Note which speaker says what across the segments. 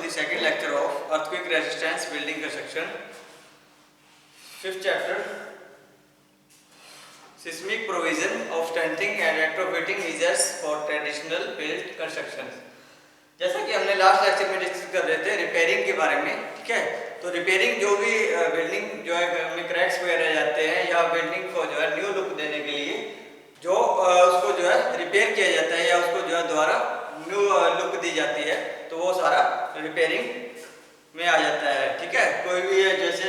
Speaker 1: the second lecture of earthquake resistance building construction. Fifth chapter, seismic provision of strengthening and retrofitting measures for traditional built construction. जैसा कि हमने last lecture में discuss कर रहे थे repairing के बारे में, ठीक है। तो रिपेयरिंग जो भी बिल्डिंग जो है में क्रैक्स वगैरह जाते हैं या बिल्डिंग को जो है न्यू लुक देने के लिए जो उसको जो है रिपेयर किया जाता है या उसको जो है दोबारा न्यू लुक दी जाती है, तो वो सारा रिपेयरिंग में आ जाता है, ठीक है। कोई भी है जैसे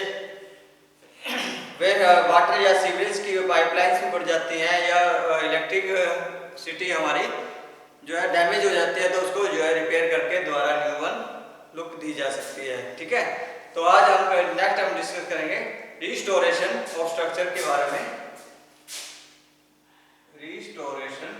Speaker 1: वे वाटर या सीवरेज की पाइपलाइंस में पड़ जाती हैं या इलेक्ट्रिक सिटी हमारी जो है डैमेज हो जाती है, तो उसको जो है रिपेयर करके दोबारा न्यू वन लुक दी जा सकती है, ठीक है। तो आज हम नेक्स्ट हम डिस्कस करेंगे रिस्टोरेशन ऑफ स्ट्रक्चर के बारे में। रिस्टोरेशन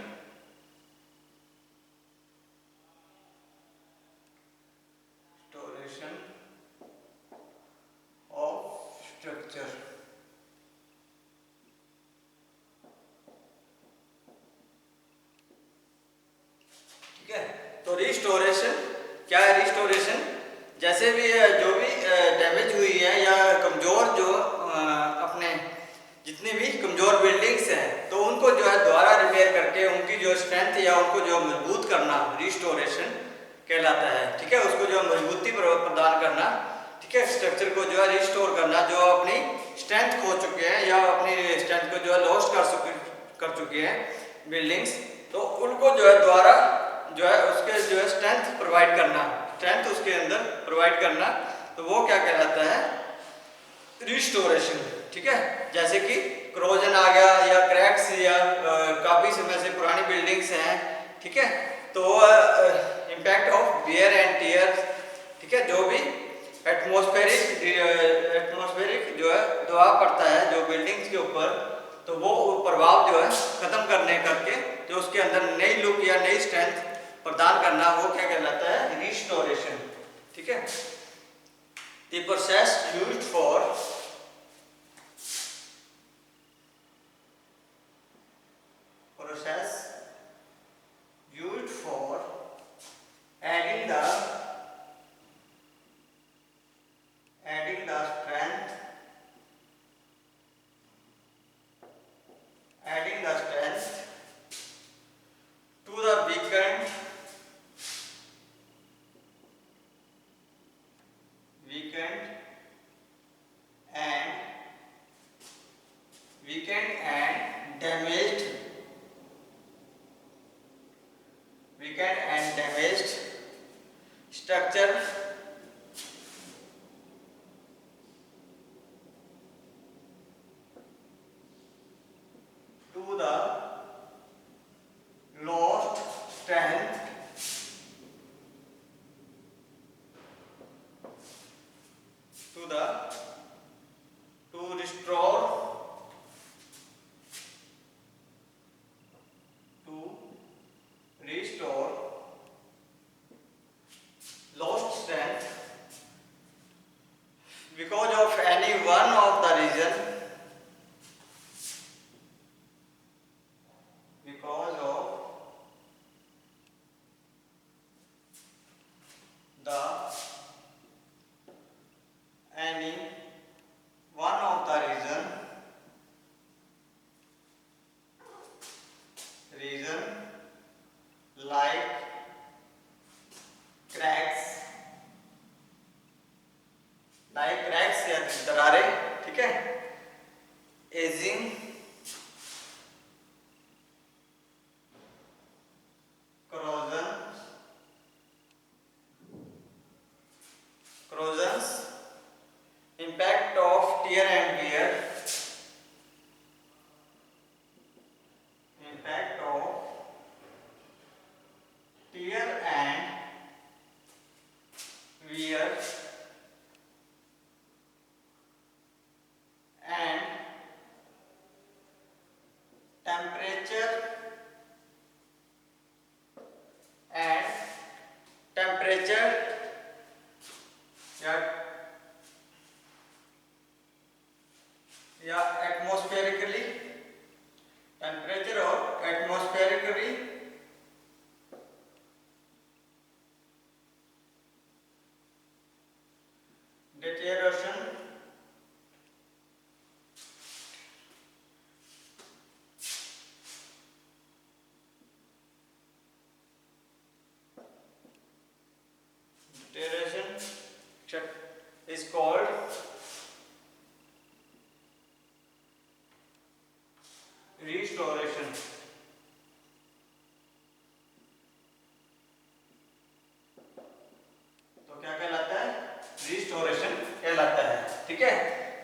Speaker 1: ऑफ स्ट्रक्चर, ठीक है। तो रिस्टोरेशन क्या है? रिस्टोरेशन जैसे भी जो भी डैमेज हुई है या कमजोर जो अपने जितनी भी कमजोर बिल्डिंग्स हैं, तो उनको जो है दोबारा रिपेयर करके उनकी जो स्ट्रेंथ या उनको जो मजबूत करना रिस्टोरेशन कहलाता है, ठीक है। उसको जो मजबूती प्रदान करना, ठीक है। स्ट्रक्चर को जो है रिस्टोर करना, जो अपनी स्ट्रेंथ खो चुके हैं या अपनी स्ट्रेंथ को जो है लॉस्ट कर चुके हैं बिल्डिंग्स, तो उनको जो है दोबारा जो है उसके जो है स्ट्रेंथ प्रोवाइड करना, स्ट्रेंथ उसके अंदर प्रोवाइड करना, तो वो क्या कहलाता है? रिस्टोरेशन, ठीक है। जैसे कि क्रोजन आ गया या क्रैक्स या काफी समय से पुरानी बिल्डिंग्स हैं, ठीक है, तो impact of wear and tear, ठीक है, जो भी एटमॉस्फेरिक जो है दबाव पड़ता है जो बिल्डिंग्स के ऊपर, तो वो प्रभाव जो है खत्म करने करके जो उसके अंदर नई लुक या नई स्ट्रेंथ प्रदान करना, वो क्या कहलाता है? रिस्टोरेशन, ठीक है। The process used for adding the strength to the weakened and damaged structure to the lost strength to restore lost strength deterioration is called restoration. तो क्या कहलाता है? रिस्टोरेशन कहलाता है। ठीक है,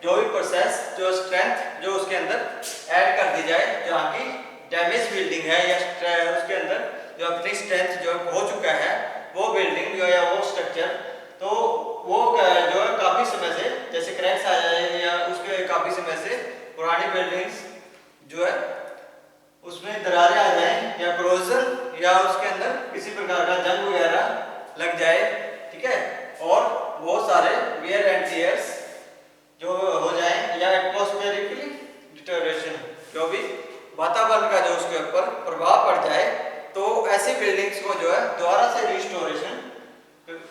Speaker 1: जो भी प्रोसेस, जो स्ट्रेंथ जो उसके अंदर ऐड कर दी जाए, जहाँ की डैमेज बिल्डिंग है या उसके अंदर जो अपनी स्ट्रेंथ जो हो चुका है वो बिल्डिंग जो है वो स्ट्रक्चर, तो वो जो है काफी समय से जैसे क्रैक्स आ जाए या उसके काफी समय से पुरानी बिल्डिंग्स जो है उसमें दरारें आ जाए या क्रोजन या उसके अंदर किसी प्रकार का जंग वगैरह लग जाए। ठीक है, और बहुत सारे वियर एंड टियर्स जो हो जाए या एटमॉस्फेरिकली डिटोरेशन, जो भी वातावरण का जो उसके ऊपर प्रभाव पड़ जाए, तो ऐसी बिल्डिंग्स को जो है दोबारा से रिस्टोरेशन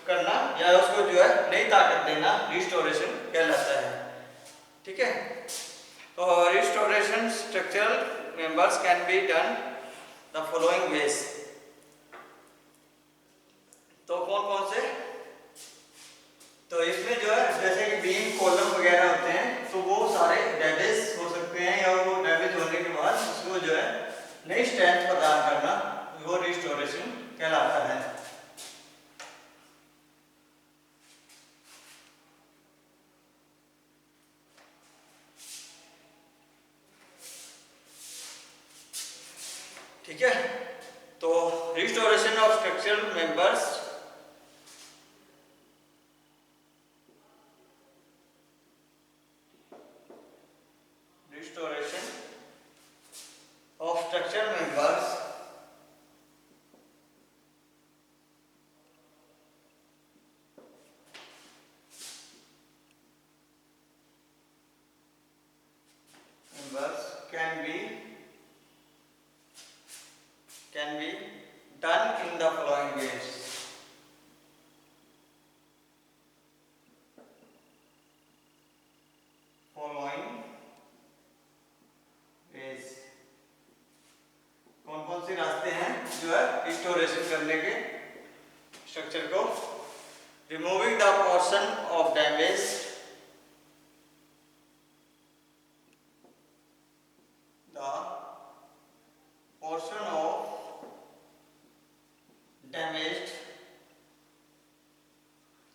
Speaker 1: करना या उसको जो है नई ताकत देना रिस्टोरेशन कहलाता है। ठीक है, तो restoration structural members can be done the following veg. तो कौन कौन से? तो इसमें जो है जैसे कि बीम कॉलम वगैरह होते हैं, तो वो सारे डैमेज हो सकते हैं या वो डैमेज होने के बाद उसको जो है नई स्ट्रेंथ प्रदान करना, वो रिस्टोरेशन कहलाता है। ठीक है, तो restoration of structural members can be done in the following ways. कौन कौन से रास्ते हैं जो है रिस्टोरेशन करने के स्ट्रक्चर को? Removing the portion of damage,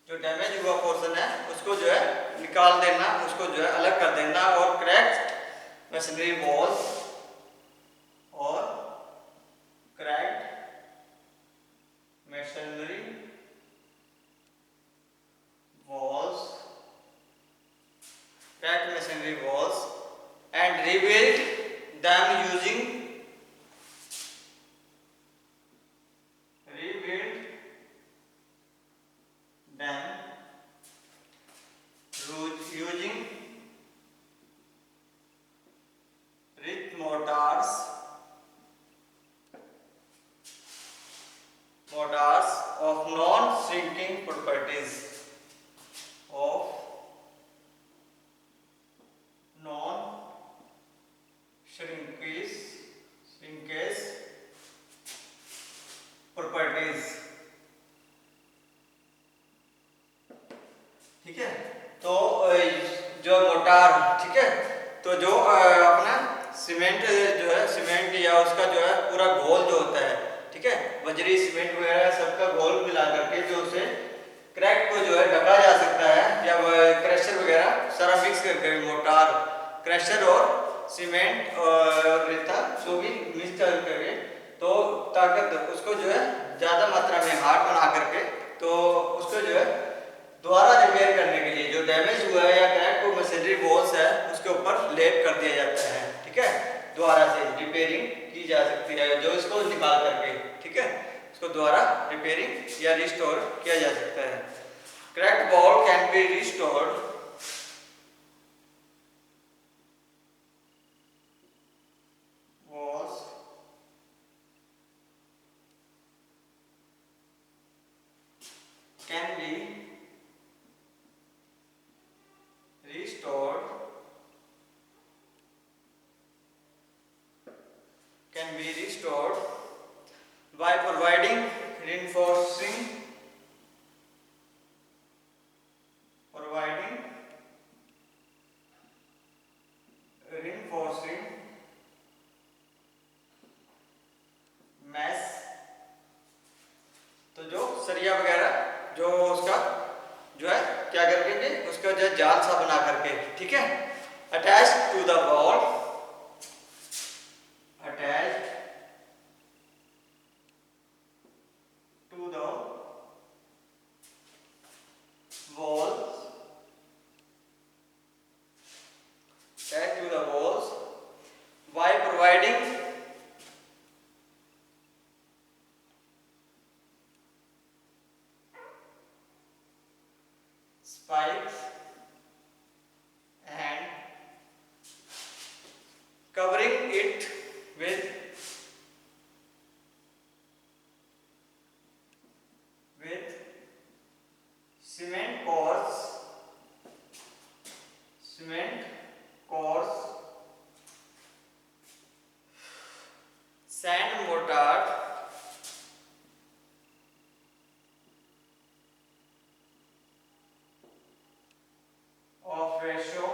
Speaker 1: जो डैमेज हुआ पोर्शन है उसको जो है निकाल देना, उसको जो है अलग कर देना, और क्रैक्ड मैसनरी वॉल्स और cracked masonry walls and rebuild them using with mortars of non-shrinking properties, of non-shrinkage properties। ठीक है, तो जो मोटार, ठीक है, तो जो अपना सीमेंट जो है, सीमेंट या उसका जो है पूरा घोल जो होता है, ठीक है, बजरी सीमेंट वगैरह सबका घोल मिला करके जो उसे क्रैक को जो है ढका जा सकता है, या क्रशर वगैरह सारा मिक्स करके मोटार, क्रशर और सीमेंट और रेता जो भी मिक्स करके, तो ताकत उसको जो है ज़्यादा मात्रा में हार्ड बना करके, तो उसको जो है दोबारा रिपेयर करने के लिए जो डैमेज हुआ है या क्रैक को मशीनरी वॉल्स है उसके ऊपर लेप कर दिया जाता है। ठीक है, दोबारा से रिपेयरिंग की जा सकती है, जो इसको निकाल करके, ठीक है, इसको दोबारा रिपेयरिंग या रिस्टोर किया जा सकता है। Cracked wall can be restored can be जो है क्या करेंगे, उसका जो है जाल सा बना करके, ठीक है। Attach to the wall, attach to the wall, attached to the walls by providing spikes and covering it with cement cores, sand mortar of ratio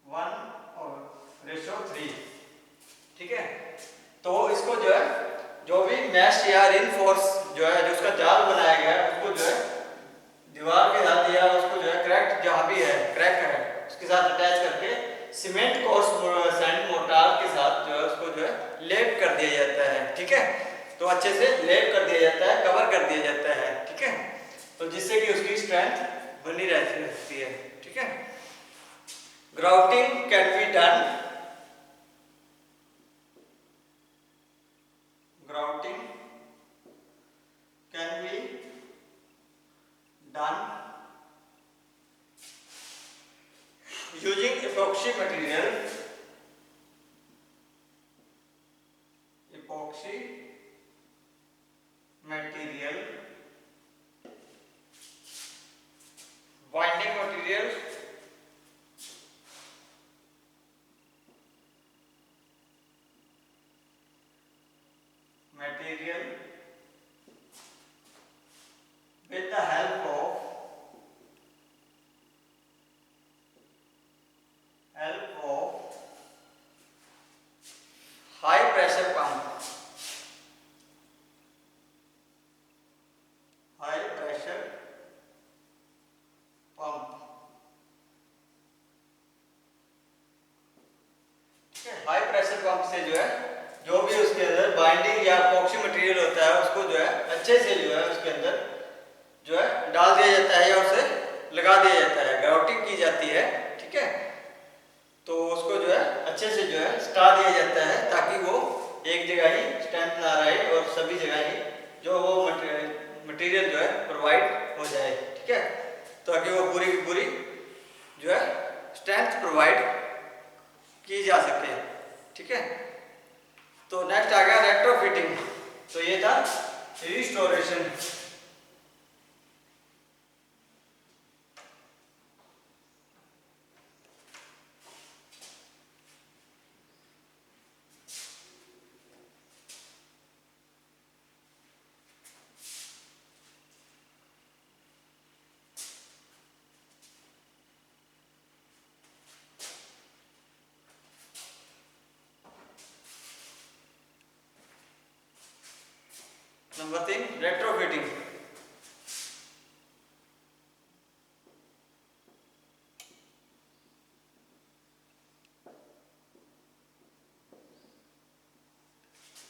Speaker 1: 1 और ratio 3, ठीक है। तो इसको जो है, जो भी मैश या रिनफोर्स जो है, जो उसका जाल बनाया गया है, उसको जो है दीवार के साथ या उसको जो है क्रैक जहाँ भी है, क्रैक है, उसके साथ अटैच करके सीमेंट कोर्स सैंड मोर्टार के साथ जो है उसको जो है लेप कर दिया जाता है, ठीक है। तो अच्छे से लेप कर दिया जाता है, कवर कर दिया जाता है, ठीक है। तो जिससे कि उसकी स्ट्रेंथ बनी रहती है, ठीक है। Grouting can be done, grouting can be done using epoxy material, binding material, with the help of high pressure pump, high pressure pump से जो है जो भी उसके अंदर बाइंडिंग या एपॉक्सी मटेरियल होता है उसको जो है अच्छे से जो है उसके अंदर जो है डाल दिया जाता है या उसे लगा दिया जाता है, ग्राउटिंग की जाती है, ठीक है। तो उसको जो है अच्छे से जो है सटा दिया जाता है ताकि वो एक जगह ही स्टैंप ना रहे और सभी जगह ही जो वो मटेरियल जो है प्रोवाइड हो जाए, ठीक है, ताकि वो पूरी की पूरी जो है स्ट्रेंथ प्रोवाइड की जा सके, ठीक है। तो नेक्स्ट आ गया रेट्रोफिटिंग। तो ये था रिस्टोरेशन। Number 3 retrofitting.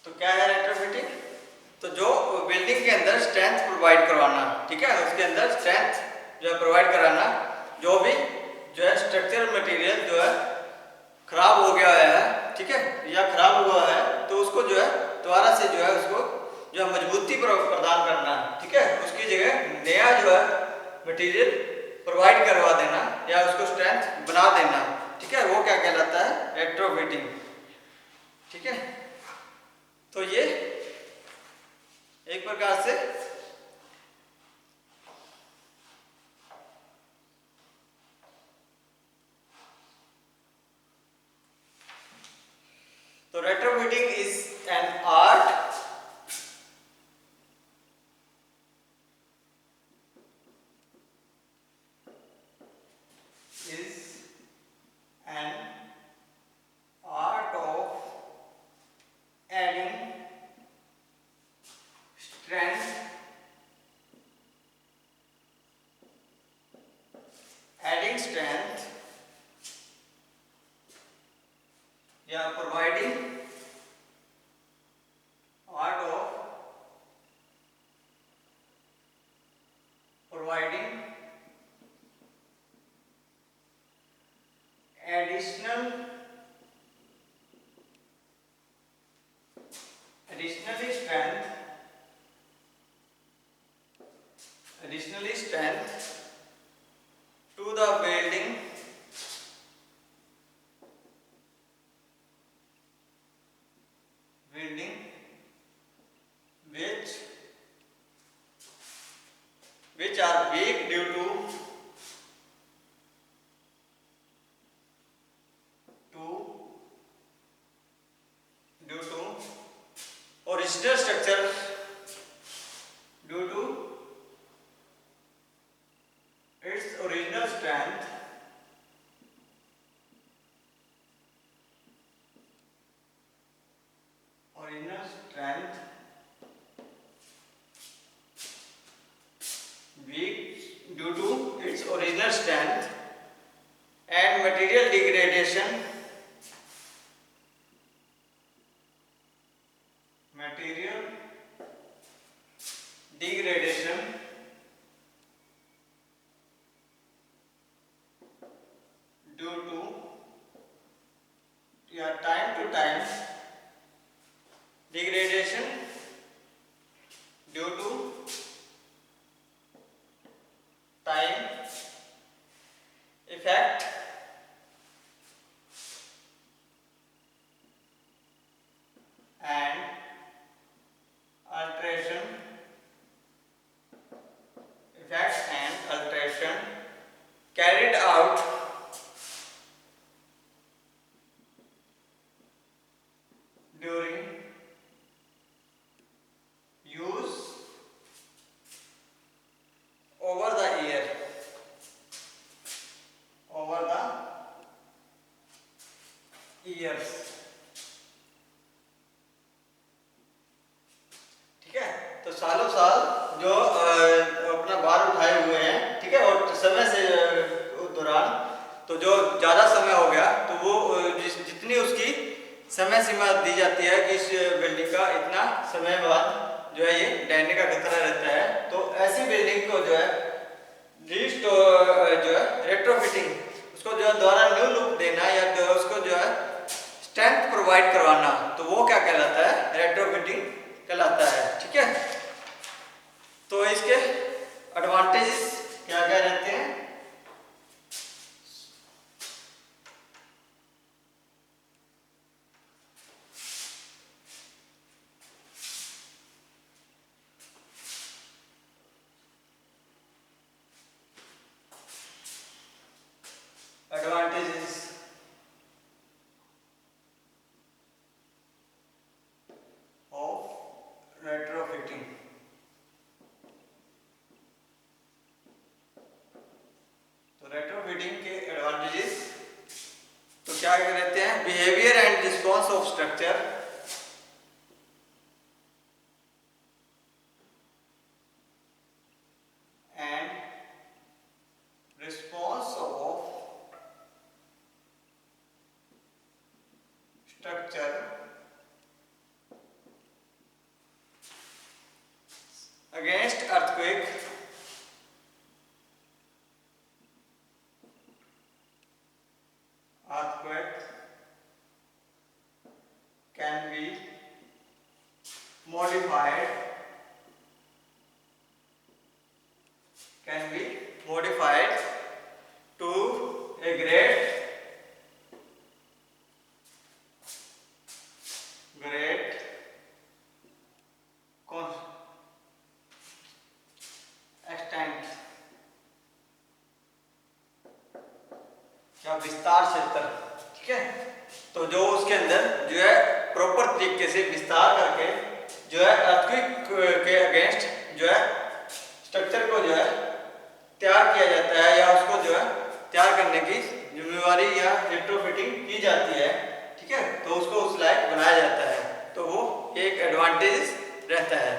Speaker 1: तो क्या है रेट्रोफिटिंग? तो जो बिल्डिंग के अंदर स्ट्रेंथ प्रोवाइड करवाना, ठीक है, उसके अंदर स्ट्रेंथ जो है प्रोवाइड कराना, जो भी जो है स्ट्रक्चरल मटेरियल जो है खराब हो गया है, ठीक है, या खराब हुआ है, तो उसको जो है दोबारा से जो है उसको जो है मजबूती प्रदान करना, ठीक है, उसकी जगह नया जो है मटेरियल प्रोवाइड करवा देना या उसको स्ट्रेंथ बना देना, ठीक है, वो क्या कहलाता है? रेट्रोफिटिंग, ठीक है। तो ये एक प्रकार से तो retrofitting is an art of adding strength, adding strength या providing art of providing additional strength to the building which are weak due to original structure, due to its original strength, weak due to its original strength and material degradation, due to time to time degradation due to time effect and alteration carried out during use over the years, ठीक है। तो सालों साल जो अपना भार उठाए हुए हैं, ठीक है, और समय से दौरान तो जो ज़्यादा समय हो गया तो वो जितनी उसकी समय सीमा दी जाती है कि इस बिल्डिंग का इतना समय बाद जो है ये ढहने का खतरा रहता है, तो ऐसी बिल्डिंग को जो है रेट्रोफिटिंग, उसको जो है दोबारा न्यू लुक देना या उसको जो है स्ट्रेंथ प्रोवाइड करवाना, तो वो क्या कहलाता है, रेट्रोफिटिंग कहलाता है, ठीक है। तो इसके एडवांटेजेस क्या क्या रहते हैं? Advantages of retrofitting. तो retrofitting के advantages तो क्या रहते हैं? Behavior and response of structure, and response of structure against earthquake, can be modified to a great extent या विस्तार क्षेत्र, ठीक है। तो जो उसके अंदर जो है प्रॉपर तरीके से विस्तार करके जो है अर्थक्वेक के अगेंस्ट जो है स्ट्रक्चर को जो है तैयार किया जाता है या उसको जो है तैयार करने की जिम्मेवारी या रेट्रोफिटिंग की जाती है, ठीक है। तो उसको उस लायक बनाया जाता है, तो वो एक एडवांटेज रहता है।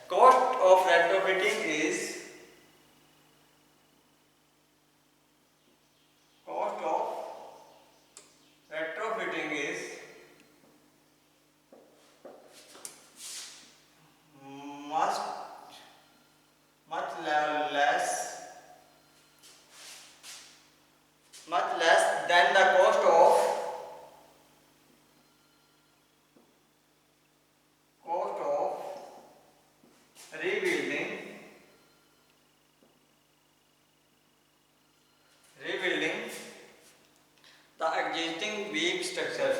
Speaker 1: cost of retrofitting is much less than the cost of rebuilding the existing weak structure.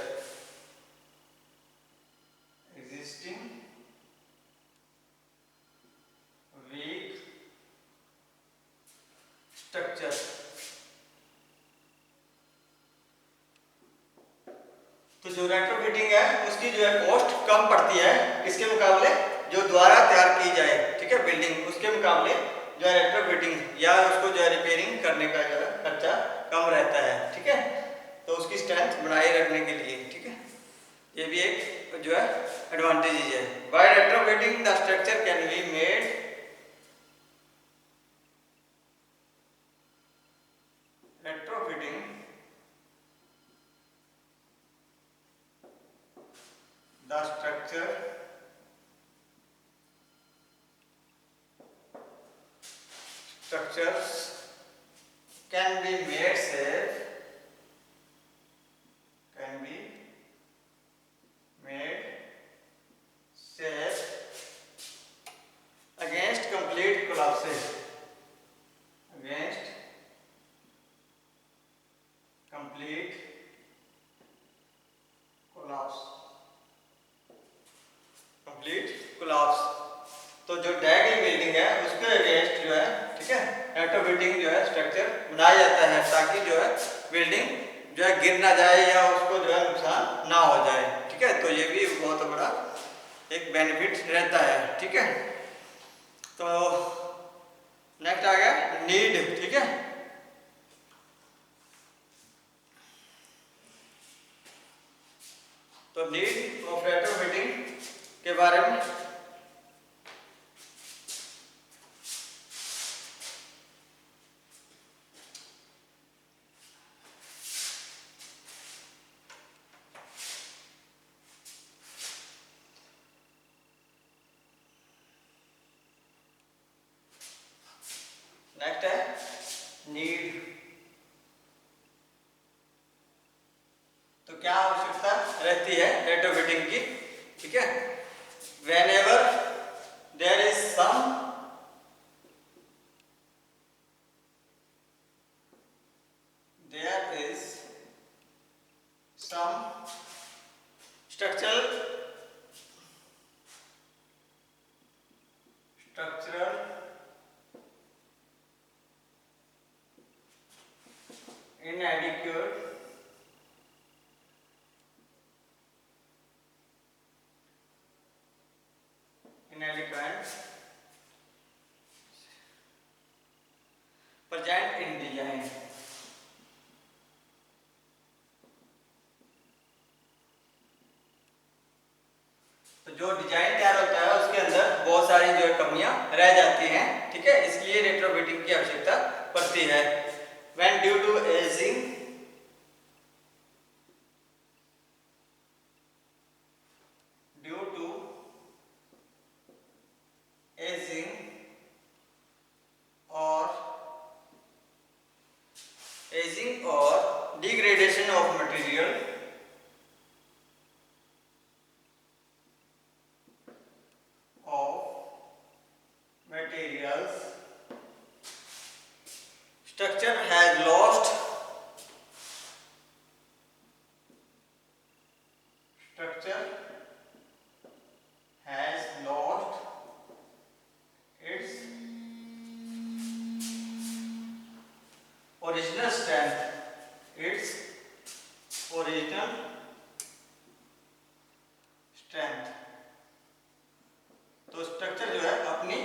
Speaker 1: तो जो रेट्रोफिटिंग है उसकी जो है कॉस्ट कम पड़ती है इसके मुकाबले जो दोबारा तैयार की जाए, ठीक है, बिल्डिंग, उसके मुकाबले जो है रेट्रोफिटिंग या उसको जो है रिपेयरिंग करने का जो है खर्चा कम रहता है, ठीक है। तो उसकी स्ट्रेंथ बनाए रखने के लिए, ठीक है, ये भी एक जो है एडवांटेज है। By retrofitting the structure can be made the structures can be made safe, against complete collapse. तो जो ढह गई बिल्डिंग है उसके अगेंस्ट जो है, ठीक है, रेट्रोफिटिंग जो है स्ट्रक्चर बनाया जाता है ताकि जो है बिल्डिंग जो है गिर ना जाए या उसको जो है नुकसान ना हो जाए, ठीक है। तो ये भी बहुत बड़ा एक बेनिफिट रहता है, ठीक है। तो नेक्स्ट आ गया नीड, ठीक है। तो नीड ऑफ रेट्रोफिटिंग के बारे में नेक्स्ट है नीड। तो क्या आवश्यकता रहती है रेट्रोफिटिंग की, ठीक है। Whenever there is some structural inadequate present in design। तो जो डिजाइन तैयार होता है उसके अंदर बहुत सारी जो है कमियां रह जाती हैं, ठीक है, इसलिए रेट्रोफिटिंग की आवश्यकता पड़ती है। When due to aging or degradation of materials structure has lost its original strength, तो स्ट्रक्चर जो है अपनी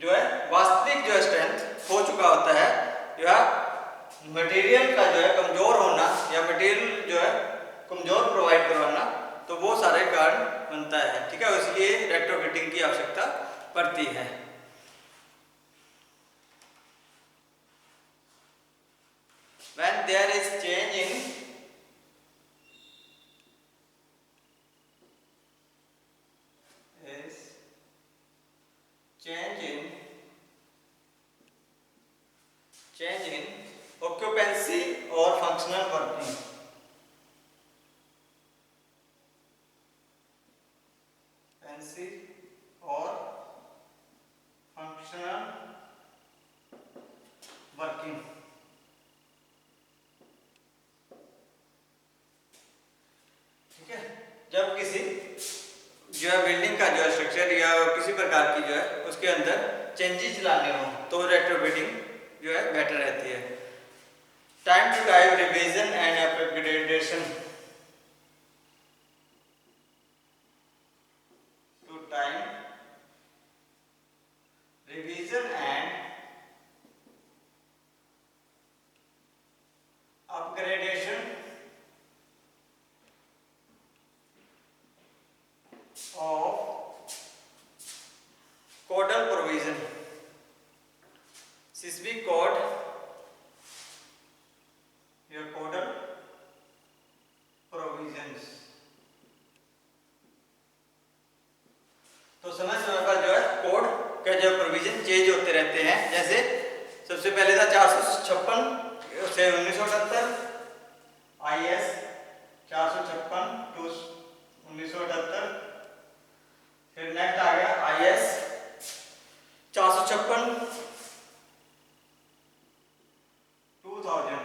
Speaker 1: जो है वास्तविक जो है स्ट्रेंथ हो चुका होता है, या मटेरियल का जो है कमजोर होना या मटेरियल जो है कमजोर प्रोवाइड करवाना, तो वो सारे कारण बनता है, ठीक है। इसलिए रेट्रोफिटिंग की आवश्यकता पड़ती है। When there is change in occupancy or functional working, और functional working, ठीक है। जब किसी जो है बिल्डिंग का जो है स्ट्रक्चर या किसी प्रकार की जो है उसके अंदर चेंजेस लाने हो तो रेट्रोफिटिंग जो है बेटर रहती है। Time to time revision and upgradation, to time revision and upgradation of codal provision, CSB code, your codal provisions। तो समय समय पर जो है कोड के जो प्रोविजन चेंज होते रहते हैं। जैसे सबसे पहले था 456 से 1978, IS 456 टू 1978। फिर नेक्स्ट आ गया IS 456 2000।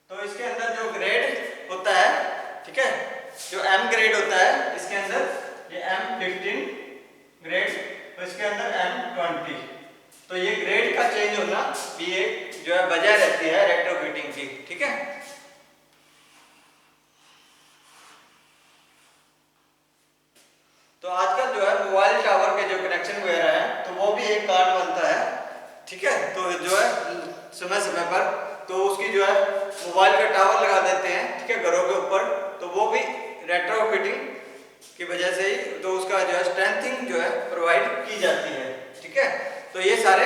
Speaker 1: तो इसके अंदर जो ग्रेड होता है, ठीक है, जो M ग्रेड होता है इसके अंदर, ये M15 ग्रेड, तो इसके अंदर M20। तो ये ग्रेड का चेंज होना भी एक जो है वजह रहती है रेट्रोफिटिंग की, ठीक है। तो आजकल जो है मोबाइल टावर के जो कनेक्शन वगैरह है तो वो भी एक कारण बनता है, ठीक है। तो जो है समय समय पर तो उसकी जो है मोबाइल का टावर लगा देते हैं, ठीक है, घरों के ऊपर, तो वो भी रेट्रोफिटिंग की वजह से ही तो उसका जो है स्ट्रेंथिंग जो है प्रोवाइड की जाती है, ठीक है। तो ये सारे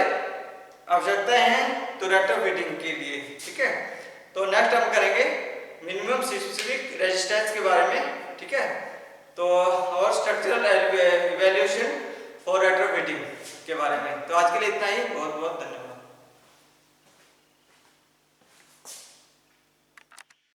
Speaker 1: आवश्यकताएं हैं तो रेट्रोफिटिंग के लिए, ठीक है। तो नेक्स्ट हम करेंगे मिनिमम सिस्मिक रेजिस्टेंस के बारे में, ठीक है। तो और स्ट्रक्चरल इवैल्यूएशन फॉर रेट्रोफिटिंग के बारे में। तो आज के लिए इतना ही, बहुत बहुत धन्यवाद।